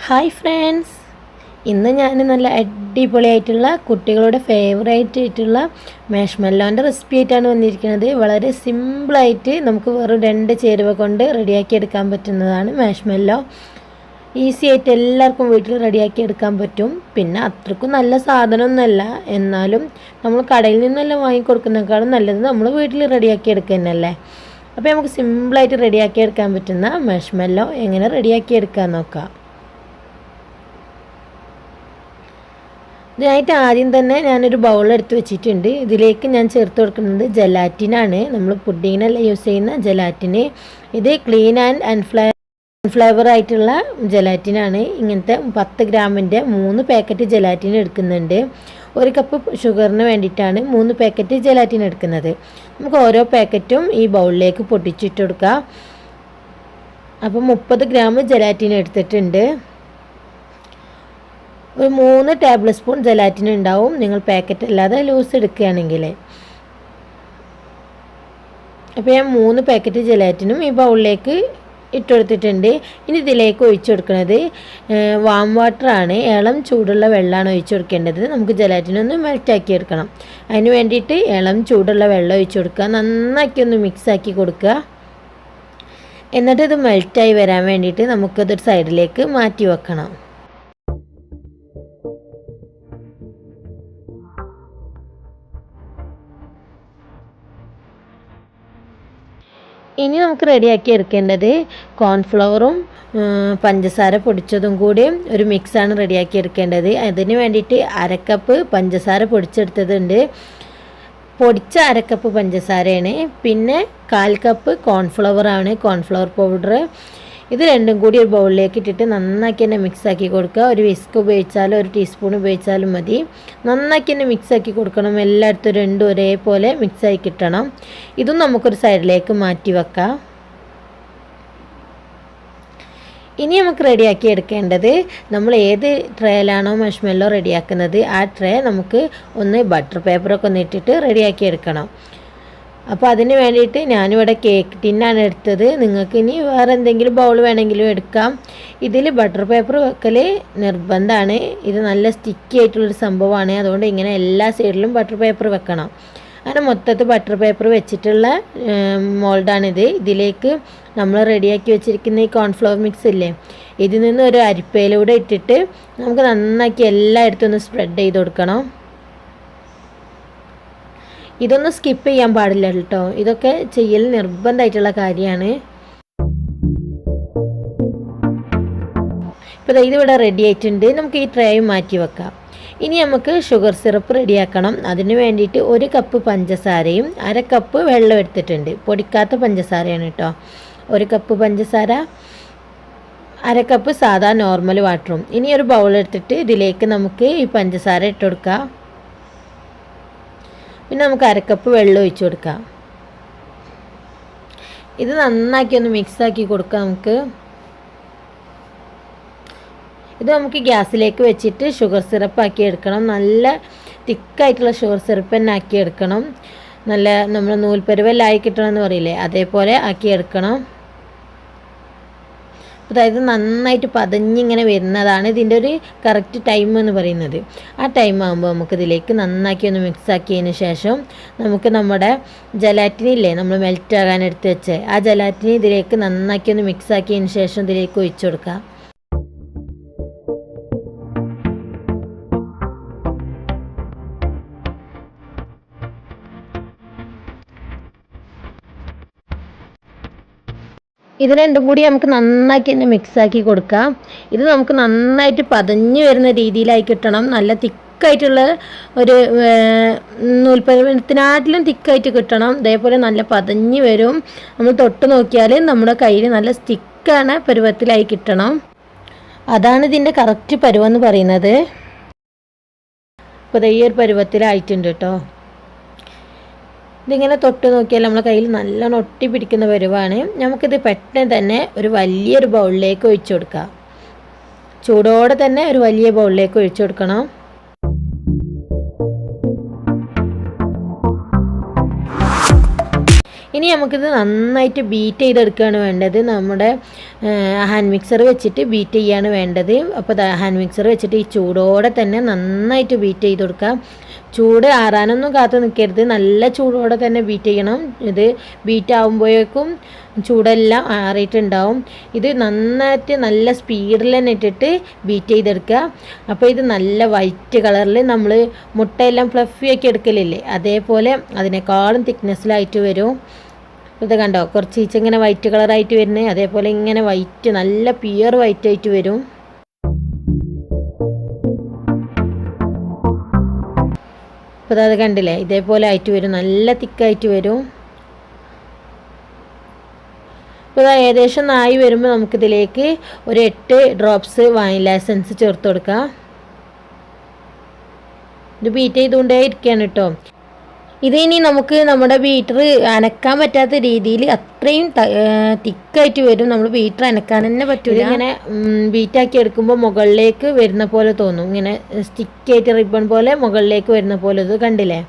Hi friends, ഇന്ന് ഞാൻ നല്ല അടിപൊളിയായിട്ടുള്ള കുട്ടികളുടെ ഫേവറേറ്റ് ആയിട്ടുള്ള മാഷ്മെല്ലോൻ്റെ റെസിപ്പി ആയിട്ടാണ് വന്നിരിക്കുന്നത്. വളരെ സിമ്പിളായിട്ട് നമുക്ക് വെറും 2 ചേരുവ കൊണ്ട് റെഡിയാക്കി എടുക്കാൻ പറ്റുന്നതാണ് മാഷ്മെല്ലോ. ഈസി ആയിട്ട് എല്ലാവർക്കും വീട്ടിൽ റെഡിയാക്കി എടുക്കാൻ പറ്റും. പിന്നെ അത്രക്കും നല്ല സാധനമൊന്നുമല്ല, എന്നാലും നമ്മൾ കടയിൽ നിന്നെല്ലാം വാങ്ങിക്കൊടുക്കുന്നതിനേക്കാളും നല്ലത് നമ്മൾ വീട്ടിൽ റെഡിയാക്കി എടുക്കുക തന്നെയല്ലേ. അപ്പോൾ നമുക്ക് സിമ്പിളായിട്ട് റെഡിയാക്കി എടുക്കാൻ പറ്റുന്ന മാഷ്മെല്ലോ എങ്ങനെ റെഡിയാക്കി എടുക്കാൻ നോക്കാം. ഇതിനായിട്ട് ആദ്യം തന്നെ ഞാനൊരു ബൗൾ എടുത്ത് വെച്ചിട്ടുണ്ട്. ഇതിലേക്ക് ഞാൻ ചേർത്ത് കൊടുക്കുന്നത് ജലാറ്റിനാണ്. നമ്മൾ പുഡിങ്ങിനെല്ലാം യൂസ് ചെയ്യുന്ന ജലാറ്റിന്. ഇത് ക്ലീൻ ആൻഡ് അൺഫ്ലേവർ ആയിട്ടുള്ള ജലാറ്റിനാണ്. ഇങ്ങനത്തെ 10 ഗ്രാമിൻ്റെ 3 പാക്കറ്റ് ജലാറ്റിൻ എടുക്കുന്നുണ്ട്. 1 കപ്പ് ഷുഗറിന് വേണ്ടിയിട്ടാണ് 3 പാക്കറ്റ് ജലാറ്റിൻ എടുക്കുന്നത്. നമുക്ക് ഓരോ പാക്കറ്റും ഈ ബൗളിലേക്ക് പൊട്ടിച്ചിട്ട് കൊടുക്കാം. അപ്പോൾ 30 ഗ്രാം ജലാറ്റിൻ എടുത്തിട്ടുണ്ട്. ഒരു 3 ടേബിൾ സ്പൂൺ ജലാറ്റിൻ ഉണ്ടാവും നിങ്ങൾ പാക്കറ്റ് അല്ലാതെ ലൂസ് എടുക്കുകയാണെങ്കിൽ. അപ്പോൾ ഞാൻ 3 പാക്കറ്റ് ജലാറ്റിനും ഈ ബൗളിലേക്ക് ഇട്ടുകൊടുത്തിട്ടുണ്ട്. ഇനി ഇതിലേക്ക് ഒഴിച്ചു കൊടുക്കുന്നത് വാം വാട്ടറാണ്. ഇളം ചൂടുള്ള വെള്ളമാണ് ഒഴിച്ചു കൊടുക്കേണ്ടത്. നമുക്ക് ജലാറ്റിനൊന്ന് മെൽറ്റാക്കി എടുക്കണം. അതിന് വേണ്ടിയിട്ട് ഇളം ചൂടുള്ള വെള്ളം ഒഴിച്ചു കൊടുക്കുക. നന്നാക്കി ഒന്ന് മിക്സാക്കി കൊടുക്കുക. എന്നിട്ട് ഇത് മെൽറ്റായി വരാൻ വേണ്ടിയിട്ട് നമുക്കതൊരു സൈഡിലേക്ക് മാറ്റി വെക്കണം. ഇനി നമുക്ക് റെഡിയാക്കി എടുക്കേണ്ടത് കോൺഫ്ലവറും പഞ്ചസാര പൊടിച്ചതും കൂടി ഒരു മിക്സാണ് റെഡിയാക്കി എടുക്കേണ്ടത്. അതിന് വേണ്ടിയിട്ട് 1/2 കപ്പ് പഞ്ചസാര പൊടിച്ചെടുത്തതുണ്ട്. പൊടിച്ച 1/2 കപ്പ് പഞ്ചസാരയാണ്. പിന്നെ 1/4 കപ്പ് കോൺഫ്ലവറാണ്, കോൺഫ്ലവർ പൗഡർ. ഇത് രണ്ടും കൂടി ഒരു ബൗളിലേക്ക് ഇട്ടിട്ട് നന്നാക്കി തന്നെ മിക്സാക്കി കൊടുക്കുക. ഒരു വിസ്ക് ഉപയോഗിച്ചാലും ഒരു ടീസ്പൂൺ ഉപയോഗിച്ചാലും മതി. നന്നാക്കി തന്നെ മിക്സാക്കി കൊടുക്കണം. എല്ലായിടത്തും രണ്ടും ഒരേപോലെ മിക്സായി കിട്ടണം. ഇതും നമുക്കൊരു സൈഡിലേക്ക് മാറ്റി വെക്കാം. ഇനി നമുക്ക് റെഡിയാക്കി എടുക്കേണ്ടത്, നമ്മൾ ഏത് ട്രേയിലാണോ മാഷ്മെല്ലോ റെഡിയാക്കുന്നത് ആ ട്രേ നമുക്ക് ഒന്ന് ബട്ടർ പേപ്പറൊക്കെ ഒന്ന് ഇട്ടിട്ട് റെഡിയാക്കി എടുക്കണം. അപ്പോൾ അതിന് വേണ്ടിയിട്ട് ഞാനിവിടെ കേക്ക് ടിന്നാണ് എടുത്തത്. നിങ്ങൾക്ക് ഇനി വേറെ എന്തെങ്കിലും ബൗൾ വേണമെങ്കിലും എടുക്കാം. ഇതിൽ ബട്ടർ പേപ്പർ വെക്കൽ നിർബന്ധമാണ്. ഇത് നല്ല സ്റ്റിക്കി ആയിട്ടുള്ളൊരു സംഭവമാണ്. അതുകൊണ്ട് ഇങ്ങനെ എല്ലാ സൈഡിലും ബട്ടർ പേപ്പർ വെക്കണം. അങ്ങനെ മൊത്തത്തിൽ ബട്ടർ പേപ്പർ വെച്ചിട്ടുള്ള മോൾഡാണിത്. ഇതിലേക്ക് നമ്മൾ റെഡിയാക്കി വെച്ചിരിക്കുന്ന ഈ കോൺഫ്ലവർ മിക്സ് ഇല്ലേ, ഇതിൽ നിന്ന് ഒരു അരിപ്പയിലൂടെ ഇട്ടിട്ട് നമുക്ക് നന്നാക്കി എല്ലായിടത്തും ഒന്ന് സ്പ്രെഡ് ചെയ്ത് കൊടുക്കണം. ഇതൊന്നും സ്കിപ്പ് ചെയ്യാൻ പാടില്ല കേട്ടോ. ഇതൊക്കെ ചെയ്യൽ നിർബന്ധമായിട്ടുള്ള കാര്യമാണ്. ഇപ്പോൾ ഇതിവിടെ റെഡി ആയിട്ടുണ്ട്. നമുക്ക് ഈ ട്രേയും മാറ്റി വെക്കാം. ഇനി നമുക്ക് ഷുഗർ സിറപ്പ് റെഡിയാക്കണം. അതിന് വേണ്ടിയിട്ട് 1 കപ്പ് പഞ്ചസാരയും 1/2 കപ്പ് വെള്ളം എടുത്തിട്ടുണ്ട്. പൊടിക്കാത്ത പഞ്ചസാരയാണ് കേട്ടോ. 1 കപ്പ് പഞ്ചസാര, 1/2 കപ്പ് സാധാ നോർമൽ വാട്ടറും. ഇനി ഒരു ബൗൾ എടുത്തിട്ട് ഇതിലേക്ക് നമുക്ക് ഈ പഞ്ചസാര ഇട്ട് കൊടുക്കാം. പിന്നെ നമുക്ക് 1/2 കപ്പ് വെള്ളം ഒഴിച്ചു കൊടുക്കാം. ഇത് നന്നാക്കി ഒന്ന് മിക്സാക്കി കൊടുക്കാം. ഇത് നമുക്ക് ഗ്യാസിലേക്ക് വെച്ചിട്ട് ഷുഗർ സിറപ്പ് ആക്കി എടുക്കണം. നല്ല തിക്കായിട്ടുള്ള ഷുഗർ സിറപ്പ് തന്നെ ആക്കി എടുക്കണം. നല്ല നമ്മൾ നൂൽപ്പരുവെല്ലായി കിട്ടണമെന്ന് പറയില്ലേ, അതേപോലെ ആക്കി എടുക്കണം. അതായത് നന്നായിട്ട് പതഞ്ഞിങ്ങനെ വരുന്നതാണ് ഇതിൻ്റെ ഒരു കറക്റ്റ് ടൈം എന്ന് പറയുന്നത്. ആ ടൈം ആകുമ്പോൾ നമുക്കിതിലേക്ക് നന്നാക്കി ഒന്ന് മിക്സാക്കിയതിന് ശേഷം നമുക്ക് നമ്മുടെ ജലാറ്റിനില്ലേ, നമ്മൾ മെൽറ്റാകാൻ എടുത്ത് വെച്ച് ആ ജലാറ്റിനി ഇതിലേക്ക് നന്നാക്കി ഒന്ന് മിക്സാക്കിയതിന് ശേഷം ഇതിലേക്ക് ഒഴിച്ചു കൊടുക്കാം. ഇത് രണ്ടും കൂടി നമുക്ക് നന്നാക്കി തന്നെ മിക്സാക്കി കൊടുക്കാം. ഇത് നമുക്ക് നന്നായിട്ട് പതഞ്ഞ് വരുന്ന രീതിയിലായി കിട്ടണം. നല്ല തിക്കായിട്ടുള്ള ഒരു നൂൽപ്പരുവത്തിനാട്ടിലും തിക്കായിട്ട് കിട്ടണം. അതേപോലെ നല്ല പതഞ്ഞ് വരും. നമ്മൾ തൊട്ട് നോക്കിയാൽ നമ്മുടെ കയ്യിൽ നല്ല സ്റ്റിക്കാണ് പരുവത്തിലായി കിട്ടണം. അതാണ് ഇതിൻ്റെ കറക്റ്റ് പരുവെന്ന് പറയുന്നത്. അപ്പോൾ ഈ ഒരു പരുവത്തിലായിട്ടുണ്ട് കേട്ടോ. ഇതിങ്ങനെ തൊട്ട് നോക്കിയാൽ നമ്മളെ കയ്യിൽ നല്ലോണം ഒട്ടി പിടിക്കുന്ന പരുവാണ്. നമുക്കിത് പെട്ടെന്ന് തന്നെ ഒരു വലിയൊരു ബൗളിലേക്ക് ഒഴിച്ചു കൊടുക്കാം. ചൂടോടെ തന്നെ ഒരു വലിയ ബൗളിലേക്ക് ഒഴിച്ചു കൊടുക്കണം. ഇനി നമുക്കിത് നന്നായിട്ട് ബീറ്റ് ചെയ്തെടുക്കുകയാണ് വേണ്ടത്. നമ്മുടെ ഹാൻഡ് മിക്സർ വെച്ചിട്ട് ബീറ്റ് ചെയ്യാണ് വേണ്ടത്. അപ്പോൾ ഹാൻഡ് മിക്സർ വെച്ചിട്ട് ഈ ചൂടോടെ തന്നെ നന്നായിട്ട് ബീറ്റ് ചെയ്ത് കൊടുക്കാം. ചൂട് ആറാനൊന്നും കാത്തു നിൽക്കരുത്, നല്ല ചൂടോടെ തന്നെ ബീറ്റ് ചെയ്യണം. ഇത് ബീറ്റ് ആകുമ്പോഴേക്കും ചൂടെല്ലാം ആറിയിട്ടുണ്ടാവും. ഇത് നന്നായിട്ട് നല്ല സ്പീഡിൽ തന്നെ ഇട്ടിട്ട് ബീറ്റ് ചെയ്തെടുക്കുക. അപ്പോൾ ഇത് നല്ല വൈറ്റ് കളറിൽ നമ്മൾ മുട്ടയെല്ലാം ഫ്ലഫി ആക്കി എടുക്കലില്ലേ, അതേപോലെ അതിനേക്കാളും തിക്നെസ്സിലായിട്ട് വരും. ഇത് കണ്ടോ, കുറച്ച് ഇങ്ങനെ വൈറ്റ് കളറായിട്ട് വരുന്നത്, അതേപോലെ ഇങ്ങനെ വൈറ്റ് നല്ല പ്യുവർ വൈറ്റ് ആയിട്ട് വരും. അപ്പോൾ അത് കണ്ടില്ലേ, ഇതേപോലെ ആയിട്ട് വരും, നല്ല തിക്കായിട്ട് വരും. അപ്പോൾ അത് ഏകദേശം ആയി വരുമ്പോൾ നമുക്കിതിലേക്ക് ഒരു 8 ഡ്രോപ്സ് വാനില എസൻസ് ചേർത്ത് കൊടുക്കാം. ഇത് ബീറ്റ് ചെയ്തുകൊണ്ടേ ഇരിക്കുകയാണ് കേട്ടോ. ഇത് ഇനി നമുക്ക് നമ്മുടെ ബീറ്റർ അനക്കാൻ പറ്റാത്ത രീതിയിൽ അത്രയും തിക്കായിട്ട് വരും. നമ്മൾ ബീറ്റർ അനക്കാൻ തന്നെ പറ്റില്ല. ഇങ്ങനെ ബീറ്റാക്കി എടുക്കുമ്പോൾ മുകളിലേക്ക് വരുന്ന പോലെ തോന്നും, ഇങ്ങനെ സ്റ്റിക്കായിട്ട് റിബൺ പോലെ മുകളിലേക്ക് വരുന്ന പോലെ. ഇത് കണ്ടില്ലേ,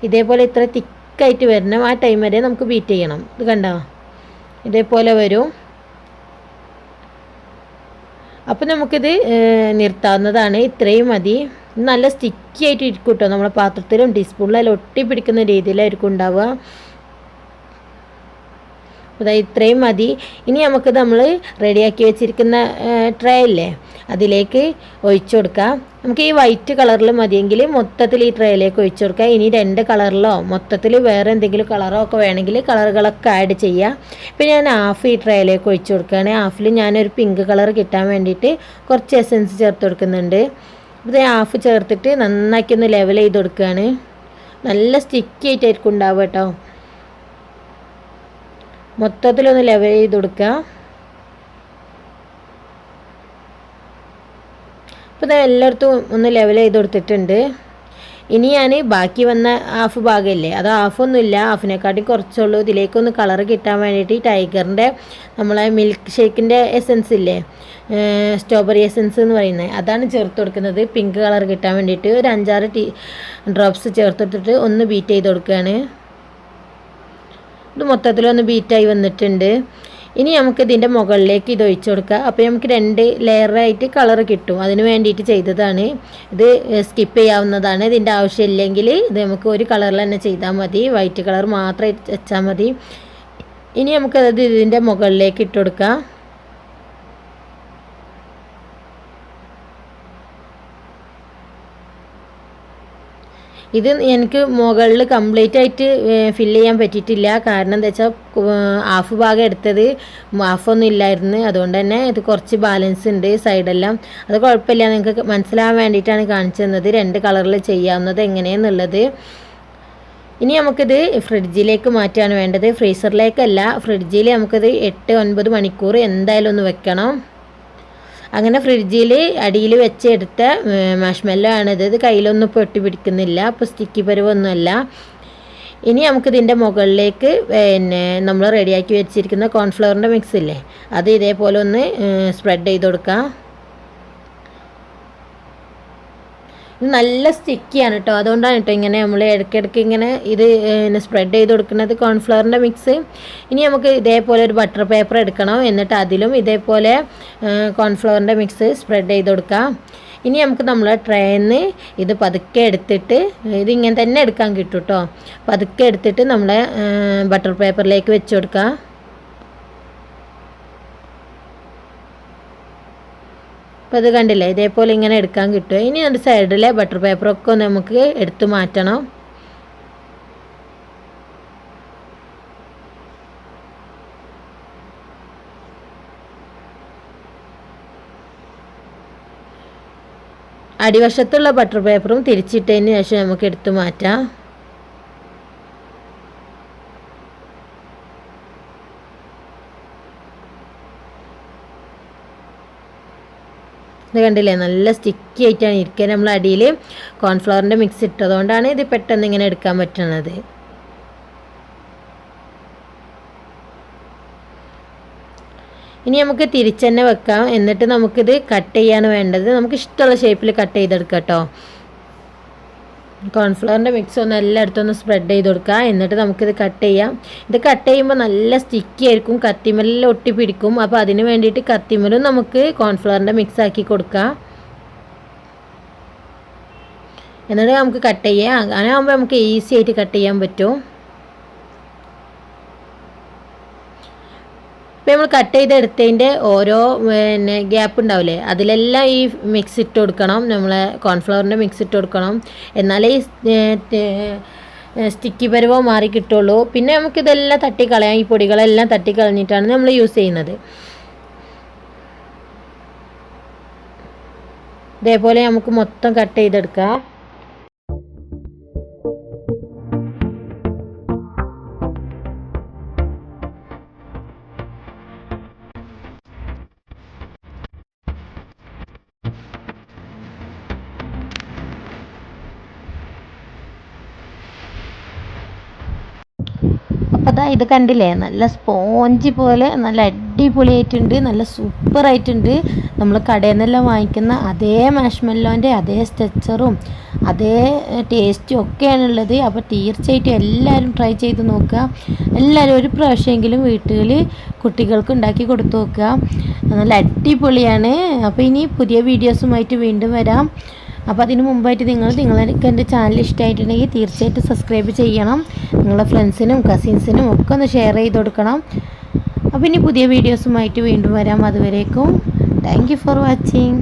ഇതേപോലെ ഇത്ര തിക്കായിട്ട് വരണം. ആ ടൈം വരെ നമുക്ക് ബീറ്റ് ചെയ്യണം. ഇത് കണ്ടോ, ഇതേപോലെ വരും. അപ്പം നമുക്കിത് നിർത്താവുന്നതാണ്. ഇത്രയും മതി. നല്ല സ്റ്റിക്കി ആയിട്ട് ഇരിക്കും കേട്ടോ. നമ്മളെ പാത്രത്തിലും ടീസ്പൂണിലും ഒട്ടി പിടിക്കുന്ന രീതിയിലായിരിക്കും ഉണ്ടാവുക. അതായത് ഇത്രയും മതി. ഇനി നമുക്ക് നമ്മൾ റെഡിയാക്കി വെച്ചിരിക്കുന്ന ട്രേ ഇല്ലേ, അതിലേക്ക് ഒഴിച്ചു കൊടുക്കാം. നമുക്ക് ഈ വൈറ്റ് കളറിൽ മതിയെങ്കിൽ മൊത്തത്തിൽ ഈ ട്രേയിലേക്ക് ഒഴിച്ചു കൊടുക്കാം. ഇനി 2 കളറിലോ മൊത്തത്തിൽ വേറെ എന്തെങ്കിലും കളറോ ഒക്കെ വേണമെങ്കിൽ കളറുകളൊക്കെ ആഡ് ചെയ്യാം. ഇപ്പം ഞാൻ ഹാഫ് ഈ ട്രേയിലേക്ക് ഒഴിച്ചു കൊടുക്കുകയാണ്. ഹാഫിൽ ഞാനൊരു പിങ്ക് കളർ കിട്ടാൻ വേണ്ടിയിട്ട് കുറച്ച് എസൻസ് ചേർത്ത് കൊടുക്കുന്നുണ്ട്. ഇത് ഹാഫ് ചേർത്തിട്ട് നന്നാക്കി ഒന്ന് ലെവൽ ചെയ്ത് കൊടുക്കുകയാണ്. നല്ല സ്റ്റിക്കി ആയിട്ടായിരിക്കും ഉണ്ടാവുക കേട്ടോ. മൊത്തത്തിലൊന്ന് ലെവൽ ചെയ്ത് കൊടുക്കുക. അപ്പോൾ ഇത് എല്ലായിടത്തും ഒന്ന് ലെവൽ ചെയ്ത് കൊടുത്തിട്ടുണ്ട്. ഇനി ഞാൻ ബാക്കി വന്ന ഹാഫ് ഭാഗമില്ലേ, അത് ഹാഫൊന്നുമില്ല, ഹാഫിനെക്കാട്ടി കുറച്ചുള്ളൂ. ഇതിലേക്കൊന്ന് കളർ കിട്ടാൻ വേണ്ടിയിട്ട് ഈ ടൈഗറിൻ്റെ നമ്മളെ മിൽക്ക് ഷേക്കിൻ്റെ എസൻസ് ഇല്ലേ, സ്ട്രോബെറി എസൻസ് എന്ന് പറയുന്നത്, അതാണ് ചേർത്ത് കൊടുക്കുന്നത് പിങ്ക് കളർ കിട്ടാൻ വേണ്ടിയിട്ട്. ഒരു 5-6 ഡ്രോപ്സ് ചേർത്തെടുത്തിട്ട് ഒന്ന് ബീറ്റ് ചെയ്ത് കൊടുക്കുകയാണ്. ഇത് മൊത്തത്തിലൊന്ന് ബീറ്റായി വന്നിട്ടുണ്ട്. ഇനി നമുക്ക് ഇതിൻ്റെ മുകളിലേക്ക് ഇത് ഒഴിച്ചു കൊടുക്കുക. അപ്പോൾ നമുക്ക് 2 ലെയറായിട്ട് കളർ കിട്ടും. അതിന് വേണ്ടിയിട്ട് ചെയ്തതാണ്. ഇത് സ്കിപ്പ് ചെയ്യാവുന്നതാണ്. ഇതിൻ്റെ ആവശ്യമില്ലെങ്കിൽ ഇത് നമുക്ക് ഒരു കളറിൽ തന്നെ ചെയ്താൽ മതി. വൈറ്റ് കളർ മാത്രം വെച്ചാൽ മതി. ഇനി നമുക്കത് ഇതിൻ്റെ മുകളിലേക്ക് ഇട്ട് കൊടുക്കാം. ഇത് എനിക്ക് മുകളിൽ കംപ്ലീറ്റ് ആയിട്ട് ഫില്ല് ചെയ്യാൻ പറ്റിയിട്ടില്ല. കാരണം എന്താ വെച്ചാൽ ഹാഫ് ഭാഗം എടുത്തത് ഹാഫൊന്നും ഇല്ലായിരുന്നു. അതുകൊണ്ട് തന്നെ ഇത് കുറച്ച് ബാലൻസ് ഉണ്ട് സൈഡെല്ലാം. അത് കുഴപ്പമില്ല, നിങ്ങൾക്ക് മനസ്സിലാവാൻ വേണ്ടിയിട്ടാണ് കാണിച്ചു തന്നത് 2 കളറിൽ ചെയ്യാവുന്നത് എങ്ങനെയാണെന്നുള്ളത്. ഇനി നമുക്കിത് ഫ്രിഡ്ജിലേക്ക് മാറ്റാണ് വേണ്ടത്. ഫ്രീസറിലേക്കല്ല, ഫ്രിഡ്ജിൽ നമുക്കിത് 8-9 മണിക്കൂർ എന്തായാലും ഒന്ന് വെക്കണം. അങ്ങനെ ഫ്രിഡ്ജിൽ അടിയിൽ വെച്ചെടുത്ത മാഷ്മെല്ലോ ആണിത്. ഇത് കയ്യിലൊന്നും പൊട്ടി പിടിക്കുന്നില്ല, അപ്പോൾ സ്റ്റിക്കി പരുവൊന്നുമല്ല. ഇനി നമുക്കിതിൻ്റെ മുകളിലേക്ക് നമ്മൾ റെഡിയാക്കി വെച്ചിരിക്കുന്ന കോൺഫ്ലവറിൻ്റെ മിക്സ് ഇല്ലേ, അത് ഇതേപോലെ ഒന്ന് സ്പ്രെഡ് ചെയ്ത് കൊടുക്കാം. ഇത് നല്ല സ്റ്റിക്കിയാണ് കേട്ടോ. അതുകൊണ്ടാണ് കേട്ടോ ഇങ്ങനെ നമ്മൾ ഇടയ്ക്കിടയ്ക്ക് ഇങ്ങനെ ഇത് സ്പ്രെഡ് ചെയ്ത് കൊടുക്കുന്നത് കോൺഫ്ലവറിൻ്റെ മിക്സ്. ഇനി നമുക്ക് ഇതേപോലെ ഒരു ബട്ടർ പേപ്പർ എടുക്കണം. എന്നിട്ട് അതിലും ഇതേപോലെ കോൺഫ്ലവറിൻ്റെ മിക്സ് സ്പ്രെഡ് ചെയ്ത് കൊടുക്കാം. ഇനി നമുക്ക് നമ്മളെ ട്രേന്ന് ഇത് പതുക്കെ എടുത്തിട്ട്, ഇതിങ്ങനെ തന്നെ എടുക്കാൻ കിട്ടും കേട്ടോ, പതുക്കെ എടുത്തിട്ട് നമ്മളെ ബട്ടർ പേപ്പറിലേക്ക് വെച്ച് കൊടുക്കാം. അപ്പോൾ അത് കണ്ടില്ലേ, ഇതേപോലെ ഇങ്ങനെ എടുക്കാൻ കിട്ടും. ഇനി ഒരു സൈഡിലെ ബട്ടർ പേപ്പറൊക്കെ നമുക്ക് എടുത്ത് മാറ്റണം. അടിവശത്തുള്ള ബട്ടർ പേപ്പറും തിരിച്ചിട്ടതിന് ശേഷം നമുക്ക് എടുത്ത് മാറ്റാം. ഇത് കണ്ടില്ലേ, നല്ല സ്റ്റിക്കി ആയിട്ടാണ് ഇരിക്കുക. നമ്മൾ അടിയിൽ കോൺഫ്ലവറിൻ്റെ മിക്സ് ഇട്ടതുകൊണ്ടാണ് ഇത് പെട്ടെന്ന് ഇങ്ങനെ എടുക്കാൻ പറ്റുന്നത്. ഇനി നമുക്ക് തിരിച്ചന്നെ വെക്കാം. എന്നിട്ട് നമുക്കിത് കട്ട് ചെയ്യാണ് വേണ്ടത്. നമുക്ക് ഇഷ്ടമുള്ള ഷേപ്പിൽ കട്ട് ചെയ്തെടുക്കാം കേട്ടോ. കോൺഫ്ലവറിൻ്റെ മിക്സ് ഒന്ന് എല്ലായിടത്തും ഒന്ന് സ്പ്രെഡ് ചെയ്ത് കൊടുക്കുക. എന്നിട്ട് നമുക്കിത് കട്ട് ചെയ്യാം. ഇത് കട്ട് ചെയ്യുമ്പോൾ നല്ല സ്റ്റിക്കി ആയിരിക്കും, കത്തിമലെല്ലാം ഒട്ടി പിടിക്കും. അപ്പോൾ അതിന് വേണ്ടിയിട്ട് കത്തിമലും നമുക്ക് കോൺഫ്ലവറിൻ്റെ മിക്സ് ആക്കി കൊടുക്കാം. എന്നിട്ട് നമുക്ക് കട്ട് ചെയ്യാം. അങ്ങനെ ആകുമ്പോൾ നമുക്ക് ഈസി ആയിട്ട് കട്ട് ചെയ്യാൻ പറ്റും. ഇപ്പോൾ നമ്മൾ കട്ട് ചെയ്തെടുത്തതിൻ്റെ ഓരോ ഗ്യാപ്പ് ഉണ്ടാവില്ലേ, അതിലെല്ലാം ഈ മിക്സ് ഇട്ട് കൊടുക്കണം. നമ്മളെ കോൺഫ്ലവറിൻ്റെ മിക്സ് ഇട്ട് കൊടുക്കണം. എന്നാലേ ഈ സ്റ്റിക്കി പരുവം മാറി കിട്ടുള്ളൂ. പിന്നെ നമുക്കിതെല്ലാം തട്ടിക്കളയാം. ഈ പൊടികളെല്ലാം തട്ടിക്കളഞ്ഞിട്ടാണ് നമ്മൾ യൂസ് ചെയ്യുന്നത്. ഇതേപോലെ നമുക്ക് മൊത്തം കട്ട് ചെയ്തെടുക്കാം. അപ്പോൾ അതാ ഇത് കണ്ടില്ലേ, നല്ല സ്പോഞ്ച് പോലെ നല്ല അടിപൊളിയായിട്ടുണ്ട്, നല്ല സൂപ്പറായിട്ടുണ്ട്. നമ്മൾ കടയിൽ നിന്നെല്ലാം വാങ്ങിക്കുന്ന അതേ മാഷ്മെല്ലോൻ്റെ അതേ സ്ട്രക്ചറും അതേ ടേസ്റ്റും ഒക്കെയാണുള്ളത്. അപ്പോൾ തീർച്ചയായിട്ടും എല്ലാവരും ട്രൈ ചെയ്ത് നോക്കുക. എല്ലാവരും ഒരു പ്രാവശ്യമെങ്കിലും വീട്ടിൽ കുട്ടികൾക്ക് ഉണ്ടാക്കി കൊടുത്തു നോക്കുക. നല്ല അടിപൊളിയാണ്. അപ്പോൾ ഇനി പുതിയ വീഡിയോസുമായിട്ട് വീണ്ടും വരാം. അപ്പോൾ അതിന് മുമ്പായിട്ട് നിങ്ങൾക്ക് എൻ്റെ ചാനൽ ഇഷ്ടമായിട്ടുണ്ടെങ്കിൽ തീർച്ചയായിട്ടും സബ്സ്ക്രൈബ് ചെയ്യണം. നിങ്ങളുടെ ഫ്രണ്ട്സിനും കസിൻസിനും ഒക്കെ ഒന്ന് ഷെയർ ചെയ്ത് കൊടുക്കണം. അപ്പോൾ ഇനി പുതിയ വീഡിയോസുമായിട്ട് വീണ്ടും വരാം. അതുവരേക്കും താങ്ക് യു ഫോർ വാച്ചിങ്.